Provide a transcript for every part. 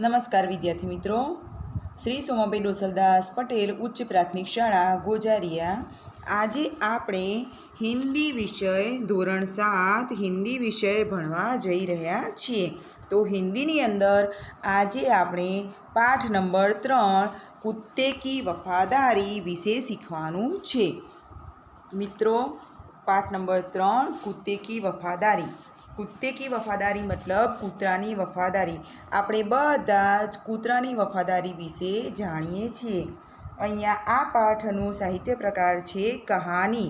નમસ્કાર વિદ્યાર્થી મિત્રો, શ્રી સોમાભાઈ ડોસલદાસ પટેલ ઉચ્ચ પ્રાથમિક શાળા ગોજારિયા. આજે આપણે હિન્દી વિષય ધોરણ 7 હિન્દી વિષય ભણવા જઈ રહ્યા છીએ. તો હિન્દીની અંદર આજે આપણે પાઠ નંબર 3 કુત્તે કી વફાદારી વિશે શીખવાનું છે. મિત્રો, પાઠ નંબર 3 કુત્તે કી વફાદારી. કુત્તે કી વફાદારી મતલબ કૂતરાની વફાદારી. આપણે બધા જ કૂતરાની વફાદારી વિશે જાણીએ છીએ. અહીંયા આ પાઠનું સાહિત્ય પ્રકાર છે કહાની.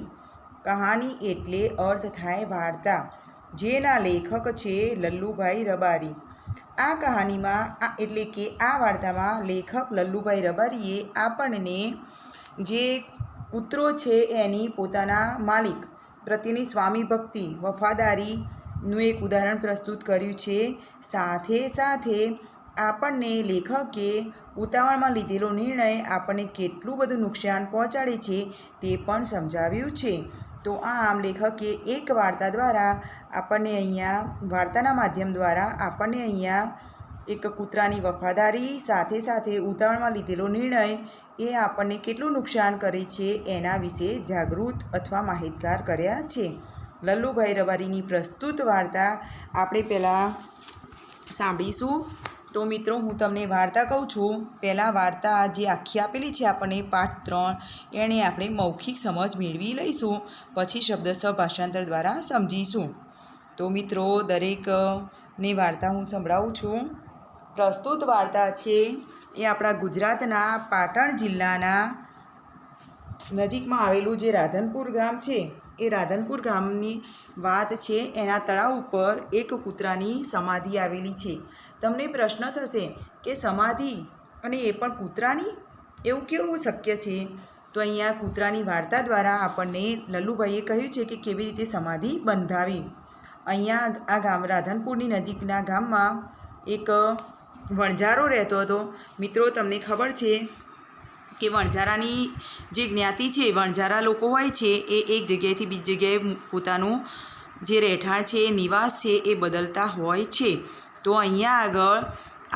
કહાની એટલે અર્થ થાય વાર્તા, જેના લેખક છે લલ્લુભાઈ રબારી. આ કહાનીમાં એટલે કે આ વાર્તામાં લેખક લલ્લુભાઈ રબારીએ આપણને જે કૂતરો છે એની પોતાના માલિક પ્રત્યેની સ્વામી ભક્તિ, વફાદારીનું એક ઉદાહરણ પ્રસ્તુત કર્યું છે. સાથે સાથે આપણને લેખકે ઉતાવળમાં લીધેલો નિર્ણય આપણને કેટલું બધું નુકસાન પહોંચાડે છે તે પણ સમજાવ્યું છે. તો આમ લેખકે એક વાર્તા દ્વારા આપણને અહીંયા વાર્તાના માધ્યમ દ્વારા આપણને અહીંયા એક કૂતરાની વફાદારી સાથે સાથે ઉતાવળમાં લીધેલો નિર્ણય એ આપણને કેટલું નુકસાન કરે છે એના વિશે જાગૃત અથવા માહિતગાર કર્યા છે. લલ્લુભાઈ રબારીની પ્રસ્તુત વાર્તા આપણે પહેલાં સાંભળીશું. તો મિત્રો, હું તમને વાર્તા કહું છું. પહેલાં વાર્તા જે આખી આપેલી છે આપણને પાઠ 3 એણે આપણે મૌખિક સમજ મેળવી લઈશું, પછી શબ્દસહ ભાષાંતર દ્વારા સમજીશું. તો મિત્રો, દરેકને વાર્તા હું સંભળાવું છું. પ્રસ્તુત વાર્તા છે એ આપણા ગુજરાતના પાટણ જિલ્લાના નજીકમાં આવેલું જે રાધનપુર ગામ છે એ રાધનપુર ગામની વાત છે. એના તળાવ ઉપર એક કૂતરાની સમાધિ આવેલી છે. તમને પ્રશ્ન થશે કે સમાધિ અને એ પણ કૂતરાની, એવું કેવું શક્ય છે? તો અહીંયા કૂતરાની વાર્તા દ્વારા આપણને લલ્લુભાઈએ કહ્યું છે કે કેવી રીતે સમાધિ બંધાવી. અહીંયા આ ગામ રાધનપુરની નજીકના ગામમાં એક વણઝારો રહેતો હતો. મિત્રો, તમને ખબર છે કે વણઝારાની જે જ્ઞાતિ છે, વણઝારા લોકો હોય છે એ એક જગ્યાએથી બીજી જગ્યાએ પોતાનું જે રહેઠાણ છે, નિવાસ છે એ બદલતા હોય છે. તો અહીંયા આગળ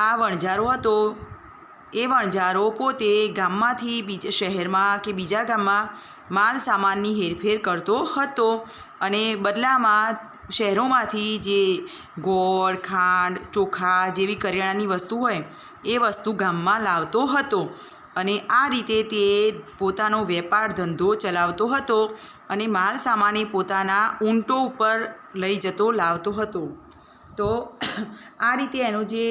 આ વણઝારો હતો. એ વણઝારો પોતે ગામમાંથી બીજા શહેરમાં કે બીજા ગામમાં માલ સામાનની હેરફેર કરતો હતો અને બદલામાં શહેરોમાંથી જે ગોળ, ખાંડ, ચોખા જેવી કરિયાણાની વસ્તુ હોય એ વસ્તુ ગામમાં લાવતો હતો અને આ રીતે તે પોતાનો વેપાર ધંધો ચલાવતો હતો અને માલ સામાને પોતાના ઊંટો ઉપર લઈ જતો લાવતો હતો. તો આ રીતે એનો જે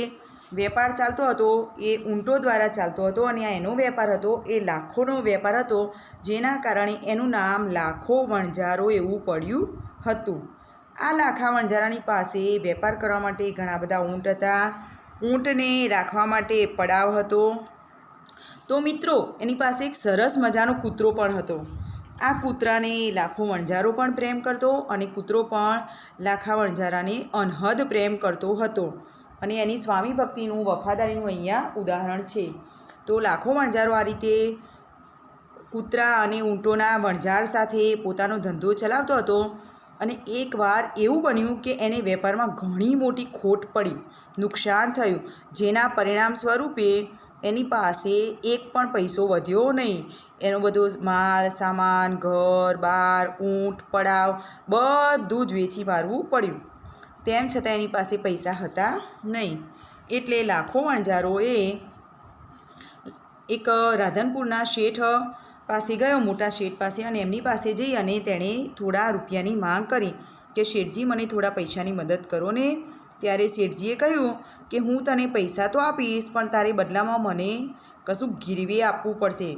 વેપાર ચાલતો હતો એ ઊંટો દ્વારા ચાલતો હતો અને આ એનો વેપાર હતો એ લાખોનો વેપાર હતો, જેના કારણે એનું નામ લાખો વણઝારો એવું પડ્યું હતું. આ લાખા વણઝારાની પાસે વેપાર કરવા માટે ઘણા બધા ઊંટ હતા. ઊંટને રાખવા માટે પડાવ હતો. તો મિત્રો, એની પાસે એક સરસ મજાનો કૂતરો પણ હતો. આ કૂતરાને લાખો વણઝારો પણ પ્રેમ કરતો અને કૂતરો પણ લાખા વણઝારાને અનહદ પ્રેમ કરતો હતો અને એની સ્વામી ભક્તિનું, વફાદારીનું અહીંયા ઉદાહરણ છે. તો લાખો વણઝારો આ રીતે કૂતરા અને ઊંટોના વણઝાર સાથે પોતાનો ધંધો ચલાવતો હતો અને એકવાર એવું બન્યું કે એને વેપારમાં ઘણી મોટી ખોટ પડી, નુકસાન થયું, જેના પરિણામ સ્વરૂપે એની પાસે એક પણ પૈસો વધ્યો નહીં. એનો બધો માલ સામાન, ઘર બાર, ઊંટ, પડાવ બધું જ વેચી મારવું પડ્યું. તેમ છતાં એની પાસે પૈસા હતા નહીં. એટલે લાખો વણઝારોએ એક રાધનપુરના શેઠ પાસે ગયો, મોટા શેઠ પાસે, અને એમની પાસે જઈ અને તેણે થોડા રૂપિયાની માંગ કરી કે શેઠજી, મને થોડા પૈસાની મદદ કરો ને. ત્યારે શેઠજીએ કહ્યું કે હું તને પૈસા તો આપીશ, પણ તારે બદલામાં મને કશું ગીરવે આપવું પડશે.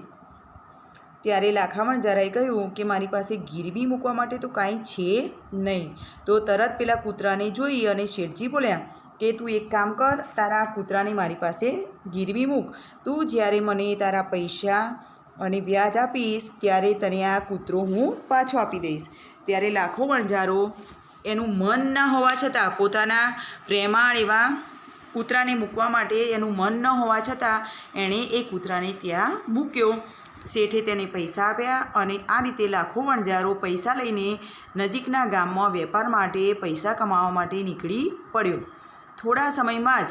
ત્યારે લાખા વણઝારાએ કહ્યું કે મારી પાસે ગીરવી મૂકવા માટે તો કાંઈ છે નહીં. તો તરત પેલા કૂતરાને જોઈ અને શેઠજી બોલ્યા કે તું એક કામ કર, તારા કૂતરાને મારી પાસે ગીરવી મૂક. તું જ્યારે મને તારા પૈસા અને વ્યાજ આપીશ ત્યારે તને આ કૂતરો હું પાછો આપી દઈશ. ત્યારે લાખો વણઝારો એનું મન ન હોવા છતાં, પોતાના પ્રેમાળ એવા કૂતરાને મૂકવા માટે એનું મન ન હોવા છતાં એણે એ કૂતરાને ત્યાં મૂક્યો. શેઠે તેને પૈસા આપ્યા અને આ રીતે લાખો વણઝારો પૈસા લઈને નજીકના ગામમાં વેપાર માટે, પૈસા કમાવા માટે નીકળી પડ્યો. થોડા સમયમાં જ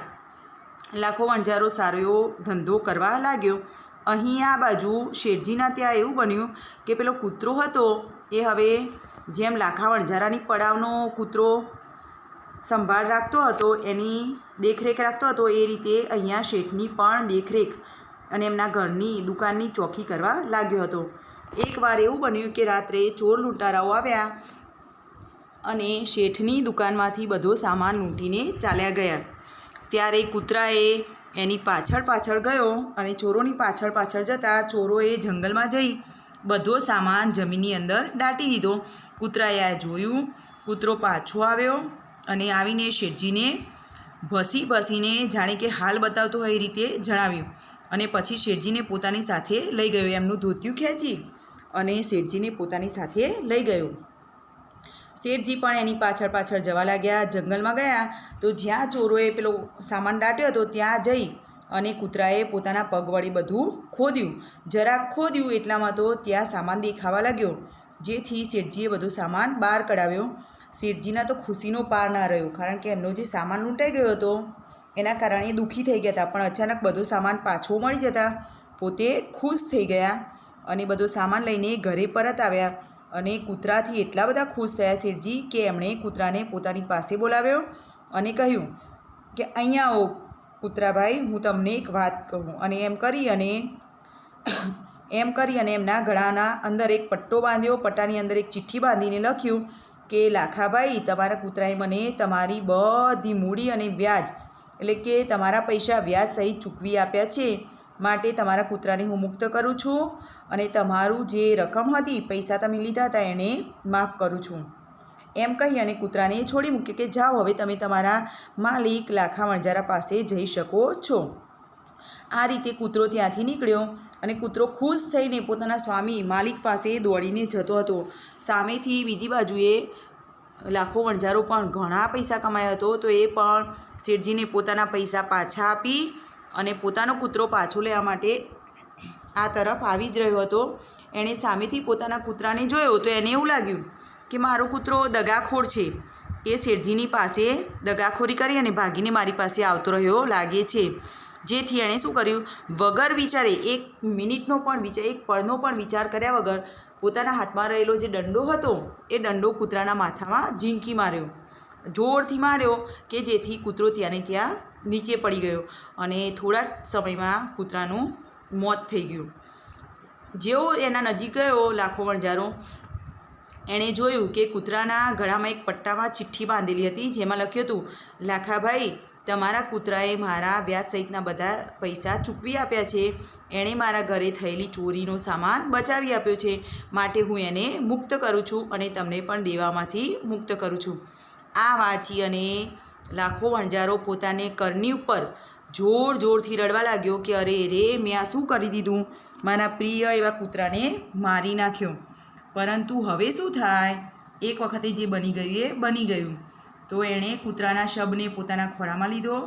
લાખો વણજારો સારો એવો ધંધો કરવા લાગ્યો. અહીં આ બાજુ શેઠજીના ત્યાં એવું બન્યું કે પેલો કૂતરો હતો એ હવે જેમ લાખા વણજારાની પડાવનો કૂતરો સંભાળ રાખતો હતો, એની દેખરેખ રાખતો હતો, એ રીતે અહીંયા શેઠની પણ દેખરેખ અને એમના ઘરની દુકાનની ચોકી કરવા લાગ્યો હતો. એકવાર એવું બન્યું કે રાત્રે ચોર લૂંટારાઓ આવ્યા અને શેઠની દુકાનમાંથી બધો સામાન લૂંટીને ચાલ્યા ગયા. ત્યારે કૂતરાએ એની પાછળ ગયો અને ચોરોની પાછળ જતાં ચોરોએ જંગલમાં જઈ બધો સામાન જમીનની અંદર દાટી દીધો. કૂતરાએ આ જોયું. કૂતરો પાછો આવ્યો અને આવીને શેઠજીને ભસીને જાણે કે હાલ બતાવતો હોય એ રીતે જણાવ્યું અને પછી શેઠજીને પોતાની સાથે લઈ ગયો. એમનું ધોતિયું ખેંચી અને શેઠજીને પોતાની સાથે લઈ ગયો. શેઠજી પણ એની પાછળ જવા લાગ્યા. જંગલમાં ગયા તો જ્યાં ચોરોએ પેલો સામાન દાટ્યો હતો ત્યાં જઈ અને કૂતરાએ પોતાના પગ વડે બધું ખોદ્યું. જરાક ખોદ્યું એટલામાં તો ત્યાં સામાન દેખાવા લાગ્યો, જેથી શેઠજીએ બધો સામાન બહાર કઢાવ્યો. શેઠજીના તો ખુશીનો પાર ના રહ્યો, કારણ કે એમનો જે સામાન લૂંટાઈ ગયો હતો એના કારણે દુઃખી થઈ ગયા હતા. પણ અચાનક બધો સામાન પાછો મળી જતાં પોતે ખુશ થઈ ગયા અને બધો સામાન લઈને ઘરે પરત આવ્યા. અને કૂતરાથી એટલા બધા ખુશ થયા શેઠજી કે એમણે કૂતરાને પોતાની પાસે બોલાવ્યો અને કહ્યું કે અહીંયા આવો કૂતરાભાઈ, હું તમને એક વાત કહું. અને એમ કરી અને એમના ગળાના અંદર એક પટ્ટો બાંધ્યો. પટ્ટાની અંદર એક ચિઠ્ઠી બાંધીને લખ્યું કે લાખાભાઈ, તમારા કૂતરાએ મને તમારી બધી મૂડી અને વ્યાજ, એટલે કે તમારા પૈસા વ્યાજ સહિત ચૂકવી આપ્યા છે, માટે તમારા કૂતરાને હું મુક્ત કરું છું અને તમારું જે રકમ હતી, પૈસા તમે લીધા હતા, એને માફ કરું છું. એમ કહી અને કૂતરાને છોડી મૂક્યો કે જાઓ, હવે તમે તમારા માલિક લાખા વણજારા પાસે જઈ શકો છો. આ રીતે કૂતરો ત્યાંથી નીકળ્યો અને કૂતરો ખુશ થઈને પોતાના સ્વામી માલિક પાસે દોડીને જતો હતો. સામેથી બીજી બાજુએ લાખો વણજારો પણ ઘણા પૈસા કમાયો હતો, તો એ પણ શેઠજીને પોતાના પૈસા પાછા આપી અને પોતાનો કૂતરો પાછો લેવા માટે આ તરફ આવી જ રહ્યો હતો. એણે સામેથી પોતાના કૂતરાને જોયો તો એને એવું લાગ્યું કે મારો કૂતરો દગાખોર છે, એ શેઠજીની પાસે દગાખોરી કરી અને ભાગીને મારી પાસે આવતો રહ્યો લાગે છે. જેથી એણે શું કર્યું, વગર વિચારે એક પળનો પણ વિચાર કર્યા વગર પોતાના હાથમાં રહેલો જે દંડો હતો એ દંડો કૂતરાના માથામાં ઝીંકી માર્યો, જોરથી માર્યો કે જેથી કૂતરો ત્યાંને ત્યાં નીચે પડી ગયો અને થોડા સમયમાં કૂતરાનું મોત થઈ ગયું. જેવો એના નજીક ગયો લાખો વણજારો, એણે જોયું કે કૂતરાના ગળામાં એક પટ્ટામાં ચિઠ્ઠી બાંધેલી હતી, જેમાં લખ્યું હતું, લાખાભાઈ, તમારા કૂતરાએ મારા વ્યાજ સહિતના બધા પૈસા ચૂકવી આપ્યા છે, એણે મારા ઘરે થયેલી ચોરીનો સામાન બચાવી આપ્યો છે, માટે હું એને મુક્ત કરું છું અને તમને પણ દેવામાંથી મુક્ત કરું છું. આ વાંચી અને લાખો વણજારો પોતાને કરની ઉપર જોરથી રડવા લાગ્યો કે અરે મેં આ શું કરી દીધું, મારા પ્રિય એવા કૂતરાને મારી નાખ્યો. પરંતુ હવે શું થાય, એક વખતે જે બની ગયું એ બની ગયું. તો એણે કૂતરાના શબને પોતાના ખોળામાં લીધો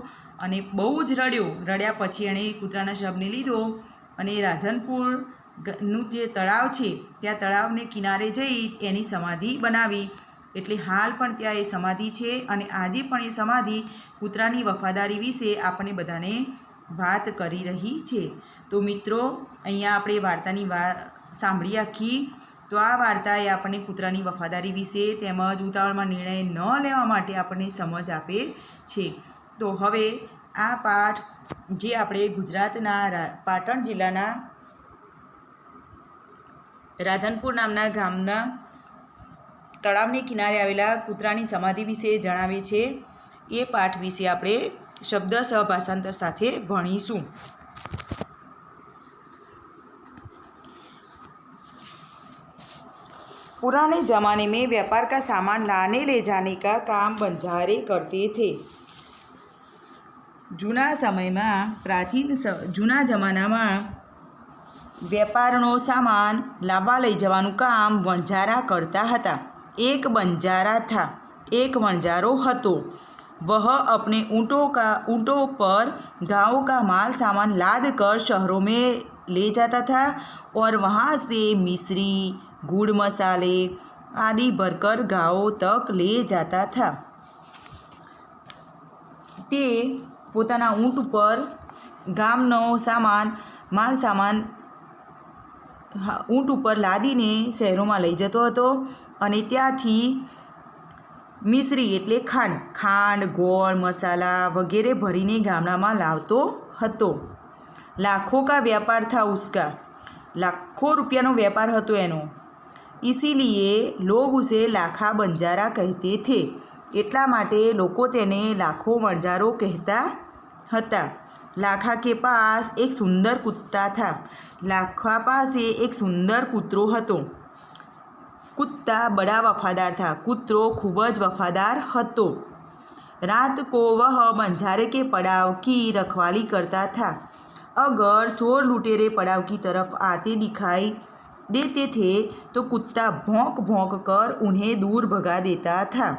અને બહુ જ રડ્યો. રડ્યા પછી એણે કૂતરાના શબને લીધો અને રાધનપુરનું જે તળાવ છે ત્યાં તળાવને કિનારે જઈ એની સમાધિ બનાવી. એટલે હાલ પણ ત્યાં એ સમાધિ છે અને આજે પણ એ સમાધિ કૂતરાની વફાદારી વિશે આપણે બધાને વાત કરી રહી છે. તો મિત્રો, અહીંયા આપણે વાર્તાની સાંભળી આખી. તો આ વાર્તા એ આપણને કૂતરાની વફાદારી વિશે તેમજ ઉતાવળમાં નિર્ણય ન લેવા માટે આપણને સમજ આપે છે. તો હવે આ પાઠ જે આપણે ગુજરાતના પાટણ જિલ્લાના રાધનપુર નામના ગામના તળાવને કિનારે આવેલા કૂતરાની સમાધિ વિશે જણાવે છે, એ પાઠ વિશે આપણે શબ્દસહ ભાષાંતર સાથે ભણીશું. पुराने ज़माने में व्यापार का सामान लाने ले जाने का काम बंजारे करते थे. जूना जमानाમાં વેપારનો સામાન લાવવા લઈ જવાનું કામ વણજારા કરતા હતા. एक वणजारो હતો. वह अपने ऊँटों पर गाँव का माल सामान लाद कर शहरों में ले जाता था और वहाँ से मिश्री, गुड़, मसाले आदि भरकर गाँव तक ले जाता था. તે પોતાના ઊંટ ઉપર ગામનો માલ સામાન ઊંટ ઉપર લાદીને શહેરોમાં લઈ જતો હતો અને ત્યાંથી મિશ્રી એટલે ખાંડ, ગોળ, મસાલા વગેરે ભરીને ગામડામાં લાવતો હતો. લાખો કા વ્યાપાર થા ઉસકા, લાખો રૂપિયાનો વેપાર હતો એનો. ઇસીલિએ લોગ ઉસે લાખા બંજારા કહેતે થે, એટલા માટે લોકો તેને લાખો બંજારો કહેતા હતા. લાખા કે પાસ એક સુંદર કુત્તા થા, લાખા પાસે એક સુંદર કૂતરો હતો. કુત્તા બડા વફાદાર થા, કૂતરો ખૂબ જ વફાદાર હતો. રાત को वह बंजारे के पड़ाव की रखवाली करता था. अगर चोर लुटेरे पड़ाव की तरफ आते दिखाई देते थे तो कुत्ता भौंक भौंक कर उन्हें दूर भगा देता था.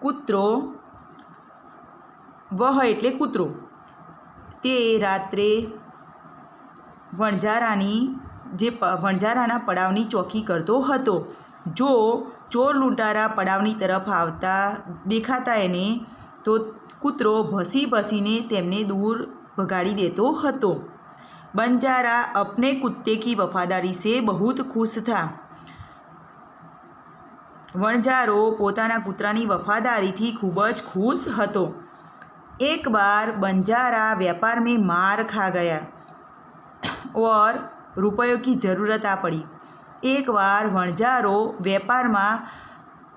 કૂતરો વહ એટલે કૂતરો તે રાત્રે વણઝારાના પડાવની ચોકી કરતો હતો. જો ચોર લૂંટારા પડાવની તરફ આવતા દેખાતા એને તો કૂતરો ભસી ભસીને તેમને દૂર ભગાડી દેતો હતો. બંજારા અપને કુત્તે કી વફાદારી સે બહુત ખુશ થા. વણઝારો પોતાના કૂતરાની વફાદારીથી ખૂબ જ ખુશ હતો. एक बार बंजारा व्यापार में मार खा गया और रुपयों की ज़रूरत आ पड़ी. एक बार वणजारो વેપારમાં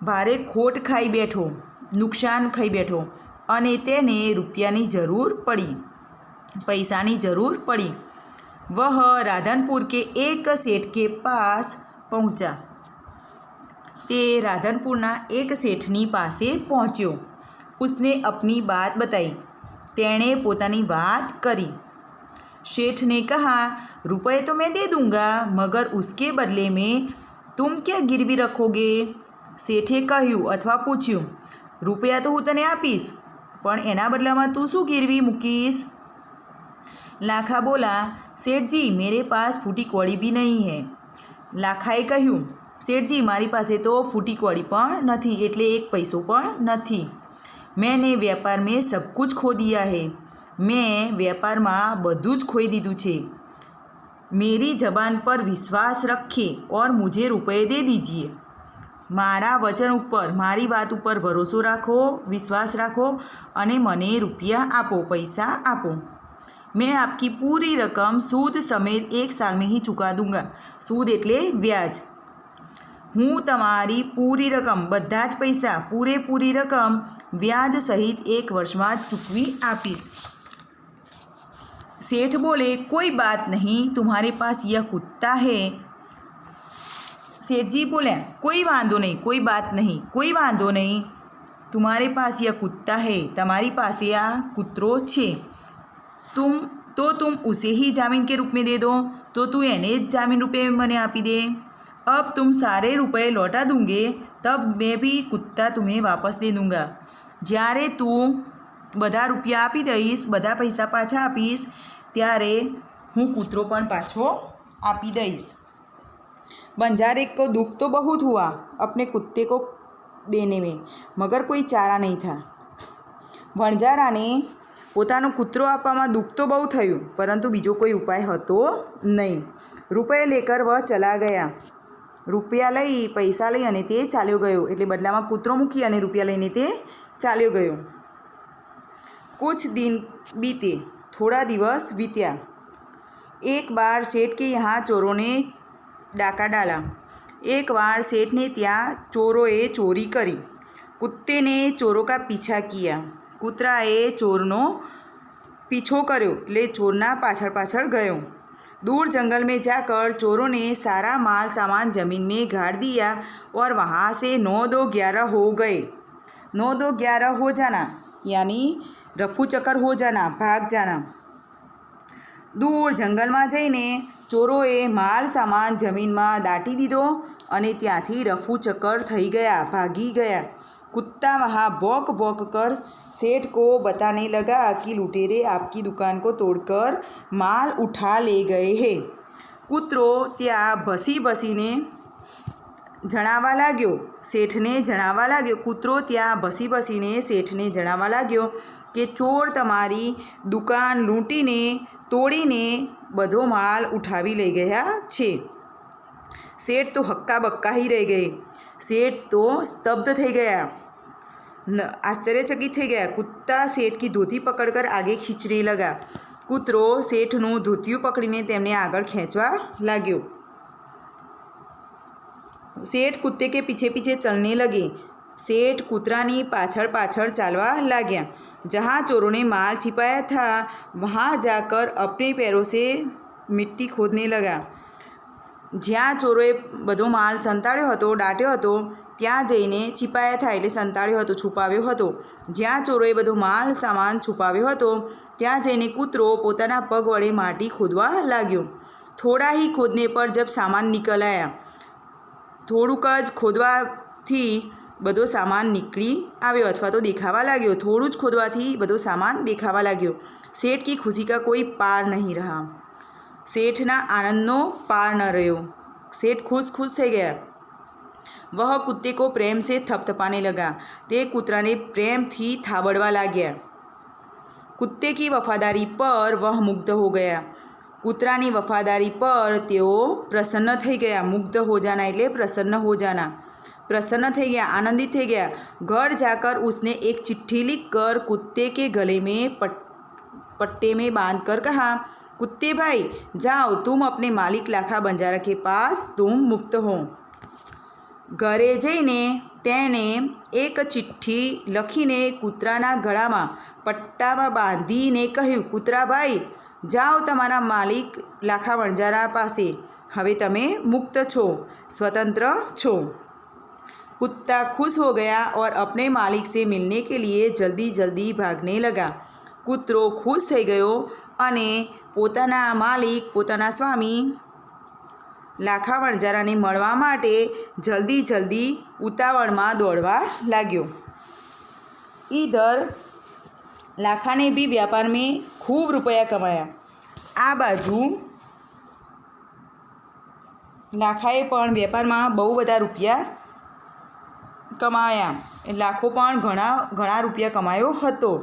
ભારે ખોટ ખાઈ બેઠો, નુકસાન ખાઈ બેઠો અને તેને રૂપિયાની જરૂર પડી, પૈસાની જરૂર પડી. वह राधनपुर के एक सेठ के पास पहुँचा. તે રાધનપુરના એક શેઠની પાસે પહોંચ્યો. उसने अपनी बात बताई. तेणे पोतानी बात करी. सेठ ने कहा, रुपये तो मैं दे दूंगा, मगर उसके बदले में तुम क्या गिरवी रखोगे? सेठे કહ્યું અથવા પૂછ્યું, રૂપિયા તો હું તને આપીશ, પણ એના બદલામાં તું શું ગીરવી મૂકીશ? લાખા બોલા, सेठजी मेरे पास फूटी कौड़ी भी नहीं है. લાખાએ કહ્યું, सेठजी મારી પાસે તો ફૂટી કौड़ी પણ નથી, એટલે એક પૈસો પણ નથી. मैंने व्यापार में सब कुछ खो दिया है. मैं व्यापार में બધું જ ખોઈ દીધું છે. मेरी जबान पर विश्वास रखे और मुझे रुपये दे दीजिए. મારા વચન ઉપર, મારી વાત ઉપર ભરોસો રાખો, વિશ્વાસ રાખો અને મને રૂપિયા આપો, પૈસા આપો. मैं आपकी पूरी रकम सूद समेत 1 साल में ही चुका दूंगा. सूद એટલે વ્યાજ. હું તમારી પૂરી રકમ, બધા જ પૈસા, પૂરેપૂરી રકમ વ્યાજ સહિત 1 વર્ષમાં ચૂકવી આપીશ. सेठ बोले, कोई बात नहीं, तुम्हारे पास यह कुत्ता है. सेठ जी बोले, कोई वांधो नहीं, कोई बात नहीं, कोई वांधो नहीं, तुम्हारे पास यह कुत्ता है, તમારી પાસે આ કૂતરો છે. तुम उसे ही जामीन के रूप में दे दो, तो तू એને જ जामीन रूपे में મને આપી દે. अब तुम सारे रुपये लौटा दूंगे तब मैं भी कुत्ता तुम्हें वापस दे दूंगा. જ્યારે તું બધા રૂપિયા આપી દઈશ, બધા પૈસા પાછા આપીશ, ત્યારે હું કૂતરો પણ પાછો આપી દઈશ. बंजारे को दुख तो बहुत हुआ अपने कुत्ते को देने में, मगर कोई चारा नहीं था. વણઝારાને પોતાનો કૂતરો આપવામાં દુઃખ તો બહુ થયું, પરંતુ બીજો કોઈ ઉપાય હતો નહીં. રૂપિયા લેકર વહ ચલા ગયા. રૂપિયા લઈ, પૈસા લઈ અને તે ચાલ્યો ગયો. એટલે બદલામાં કૂતરો મૂકી અને રૂપિયા લઈને તે ચાલ્યો ગયો. कुछ दिन बीते, थोड़ा दिवस बीत्या. एक बार सेठ के यहाँ चोरों ने डाका डाला. एक बार सेठ ने ત્યાં ચોરોએ ચોરી કરી. कुत्ते ने चोरों का पीछा किया. કૂતરાએ ચોરનો પીછો કર્યો, એટલે ચોરના પાછળ પાછળ ગયો. दूर जंगल में जाकर चोरों ने सारा माल सामान ज़मीन में गाड़ दिया और वहाँ से 9-2-11 हो गए. 9-2-11 हो जाना यानी रफू चक्कर हो जाना, भाग जाना. दूर जंगलમાં જઈને ચોરોએ માલ સામાન જમીનમાં દાટી દીધો અને ત્યાંથી રફુ ચક્કર થઈ ગયા, ભાગી ગયા. कुत्ता वहाँ भौंक भौंक कर सेठ को बताने लगा कि लुटेरे आपकी दुकान को तोड़कर माल उठा ले गए हैं. કૂતરો ત્યાં ભસી ભસીને જણાવવા લાગ્યો, શેઠને જણાવવા લાગ્યો. કૂતરો ત્યાં ભસી ભસીને શેઠને જણાવવા લાગ્યો કે ચોર તમારી દુકાન લૂંટીને તોડીને બધો માલ ઉઠાવી લઈ ગયા છે। શેઠ તો હક્કા બક્કા ही रह गए। सेठ तो स्तब्ध થઈ ગયા, आश्चर्यचकित થઈ ગયા। कुत्ता सेठ की धोती पकड़कर आगे खींचने लगा। કૂતરો શેઠનું ધોતિયું પકડીને તેમને આગળ ખેંચવા लाग्यो। सेठ कुत्ते के पीछे पीछे चलने लगे। सेठ कुतरानी पाछड़ पाछड़ चालवा लाग्या। जहाँ चोरों ने माल छिपाया था वहाँ जाकर अपने पैरों से मिट्टी खोदने लगा। જ્યાં ચોરોએ બધો માલ સંતાડ્યો હતો, દાટ્યો હતો, ત્યાં જઈને छिपाया था એટલે સંતાડ્યો હતો, છુપાવ્યો હતો। જ્યાં ચોરોએ બધો માલ સામાન છુપાવ્યો હતો ત્યાં જઈને કૂતરો પોતાના પગ વડે માટી ખોદવા लाग्यो। થોડા ही खोदने पर जब सामान निकल आया, થોડુંક જ ખોદવાથી બધો સામાન નીકળી આવ્યો અથવા તો દેખાવા લાગ્યો। થોડું જ ખોદવાથી બધો સામાન દેખાવા લાગ્યો। सेठ की खुशी का कोई पार नहीं रहा। सेठना आनंदनो पार न रह्यो। सेठ खुश થઈ ગયા। वह कुत्ते को प्रेम से थपथपाने लगा। તે કૂતરાને પ્રેમથી થાબડવા लाग्या। कुत्ते की वफादारी पर वह मुग्ध हो गया। કૂતરાની વફાદારી પર તેઓ પ્રસન્ન થઈ ગયા। मुग्ध हो जाना એટલે प्रसन्न हो जाना। प्रसन्न થઈ ગયા, आनंदित થઈ ગયા। घर जाकर उसने एक चिट्ठी लिखकर कुत्ते के गले में पट्टे में बांधकर कहा, कुत्ते भाई जाओ, तुम अपने मालिक लाखा बंजारा के पास, तुम मुक्त हो। घरे जईने तेणे एक चिट्ठी लखीने कूतराना गळामां पट्टामां बांधीने कह्युं, कुतरा भाई जाओ तमारा मालिक लाखा वणजारा पासे, हवे तमे मुक्त छो, स्वतंत्र छो। कुत्ता खुश हो गया और अपने मालिक से मिलने के लिए जल्दी जल्दी भागने लगा। कूतरो खुश થઈ ગયો અને પોતાના માલિક, પોતાના સ્વામી લાખા વણજારાને મળવા માટે જલ્દી જલ્દી ઉતાવળમાં દોડવા लाग्यो। इधर लाखा ने भी व्यापार में खूब रुपया कमाया। आ बाजू लाखाए पण व्यापाરમાં બહુ બધા રૂપિયા કમાયા। લાખો પણ ઘણા રૂપિયા કમાયો હતો।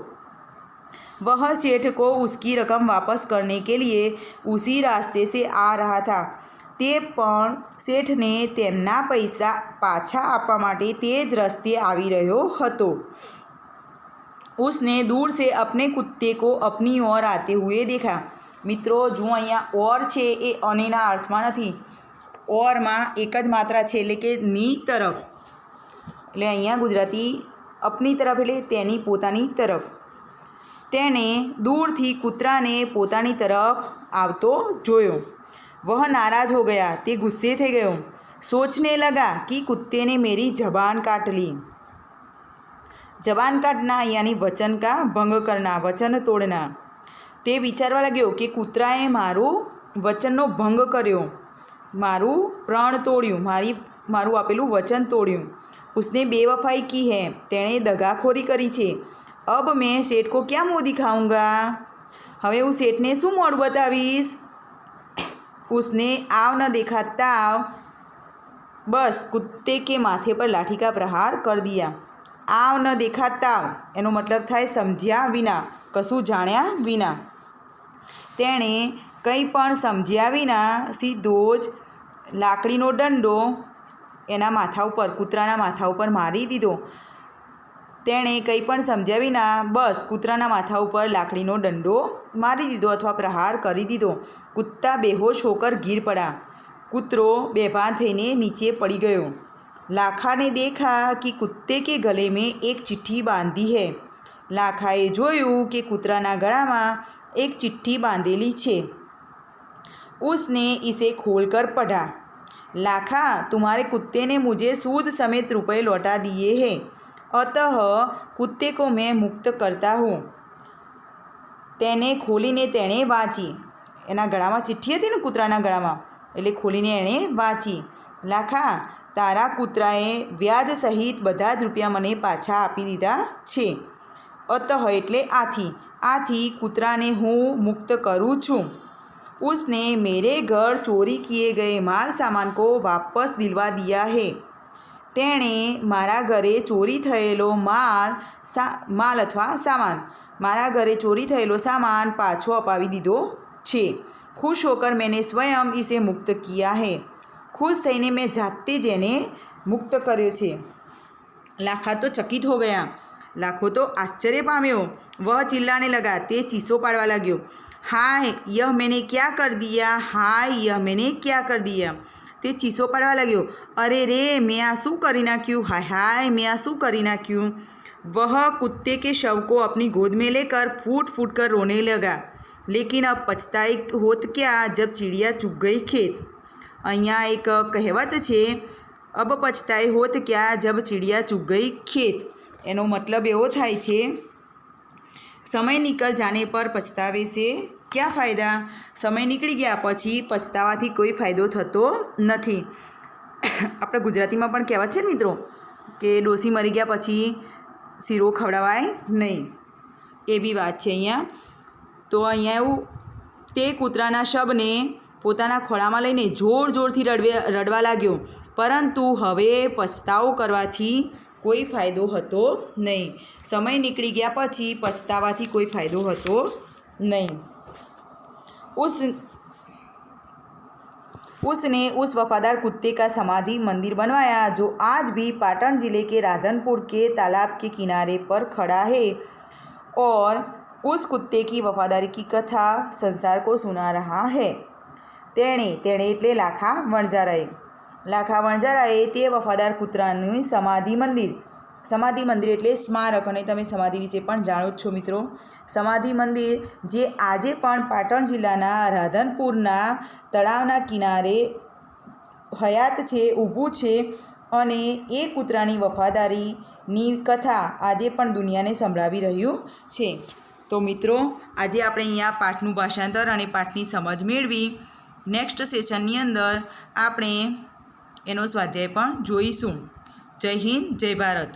वह सेठ को उसकी रकम वापस करने के लिए उसी रास्ते से आ रहा था। તે પણ શેઠને તેમના પૈસા પાછા આપવા માટે તે જ રસ્તે આવી રહ્યો હતો। उसने दूर से अपने कुत्ते को अपनी ओर आते हुए देखा। મિત્રો જો અહીંયા ઓર છે એ અનેના અર્થમાં નથી, ઓરમાં એક જ માત્રા છે એટલે કે ની તરફ, એટલે અહીંયા ગુજરાતી અપની તરફ એટલે તેની પોતાની તરફ। તેણે દૂરથી કૂતરાને પોતાની તરફ આવતો જોયો। वह नाराज हो गया। તે ગુસ્સે થઈ ગયો। सोचने लगा कि कुत्ते ने मेरी जबान काट ली। जबान काटना यानी वचन का भंग करना, वचन तोड़ना। તે વિચારવા लाग्यो કે કૂતરાએ મારું વચનનો ભંગ કર્યો, મારું પ્રણ તોડ્યું, મારું આપેલું વચન તોડ્યું। उसने बेवफाई की है। તેણે દગાખોરી કરી છે। अब मैं सेठ को क्या मुँह दिखाऊंगा। હવે હું શેઠને શું મોઢું બતાવીશ। उसने आव न देखा ताव बस कुत्ते के माथे पर लाठी का प्रहार कर दिया। आव न देखा ताव एनो मतलब थाय समझ्या विना, कशुं जाण्या विना। तेणे कंई पण समझ्या विना सीधो ज लाकड़ीनो दंडो एना माथा उपर, कूतराना माथा उपर मारी दीधो। तेणे कंई पण समझ्या विना बस कूतराना माथा उपर लाकड़ीनो दंडो मारी दीधो अथवा प्रहार करी दीधो। कुत्ता बेहोश होकर गिर पड़ा। कूतरो बेभान थईने नीचे पड़ी गयो। लाखा ने देखा कि कुत्ते के गले में एक चिट्ठी बांधी है। लाखाए जोयुं कि कूतराना गळामां एक चिट्ठी बांधेली छे। उसने इसे खोलकर पढ़ा। लाखा, तुम्हारे कुत्ते ने मुझे सूद समेत रुपए लौटा दिए हैं, अतः कुत्ते को मैं मुक्त करता हूँ। તેને ખોલીને તેણે વાંચી। એના ગળામાં ચિઠ્ઠી હતી ને કૂતરાના ગળામાં, એટલે ખોલીને એણે વાંચી। લાખા, તારા કૂતરાએ વ્યાજ સહિત બધા જ રૂપિયા મને પાછા આપી દીધા છે। અતઃ એટલે આથી કૂતરાને હું મુક્ત કરું છું। उसने मेरे घर चोरी किए गए माल सामान को वापस दिलवा दिया है। તેણે મારા ઘરે ચોરી થયેલો માલ અથવા સામાન મારા ઘરે ચોરી થયેલો સામાન પાછો અપાવી દીધો છે। खुश होकर मैंने स्वयं इसे मुक्त किया है। खुश થઈને મેં જાતે જ એને મુક્ત કર્યો છે। लाखा तो चकित हो गया। लाखो तो आश्चर्य पाम्यो। वह चिल्लाने लगा। ते चीसो पाड़वा लाग्यो। हाय यह मैंने क्या कर दिया, हाय यह मैंने क्या कर दिया। તે ચીસો પાડવા લાગ્યો। અરે રે મેં આ શું કરી નાખ્યું, હાય હાય મેં આ શું કરી નાખ્યું। वह कुत्ते के शव को अपनी गोद में लेकर फूट फूट कर रोने लगा। लेकिन अब पछताई होत क्या जब चिड़िया चुग गई खेत। અહીંયા એક કહેવત છે, अब पछताई होत क्या जब चिड़िया चुग गई खेत। એનો મતલબ એવો થાય છે, સમય નિકલ જાને પર પછતાવે છે क्या फ़ायदा। समय નીકળી ગયા પછી પછતાવાથી કોઈ ફાયદો થતો નથી। આપણે ગુજરાતીમાં પણ કહેવત છે ને મિત્રો કે ડોસી મરી ગયા પછી શીરો ખવડાવાય નહીં, એવી વાત છે અહીંયા। તો અહીંયા એવું તે કૂતરાના શબને પોતાના ખોળામાં લઈને જોર જોરથી રડવા લાગ્યો, પરંતુ હવે પછતાવો કરવાથી કોઈ ફાયદો હતો નહીં। સમય નીકળી ગયા પછી પછતાવાથી કોઈ ફાયદો હતો નહીં। उसने उस वफादार कुत्ते का समाधि मंदिर बनवाया जो आज भी पाटन ज़िले के राधनपुर के तालाब के किनारे पर खड़ा है और उस कुत्ते की वफादारी की कथा संसार को सुना रहा है। तेणे એટલે લાખા વણઝારાએ તે વફાદાર કૂતરાનું સમાધિ મંદિર એટલે સ્મારક, અને તમે સમાધિ વિશે પણ જાણો જ છો મિત્રો। સમાધિ મંદિર જે આજે પણ પાટણ જિલ્લાના રાધનપુરના તળાવના કિનારે હયાત છે, ઊભું છે, અને એ કૂતરાની વફાદારીની કથા આજે પણ દુનિયાને સંભળાવી રહ્યું છે। તો મિત્રો આજે આપણે અહીંયા પાઠનું ભાષાંતર અને પાઠની સમજ મેળવી। નેક્સ્ટ સેશનની અંદર આપણે એનો સ્વાધ્યાય પણ જોઈશું। જય હિન્દ, જય ભારત।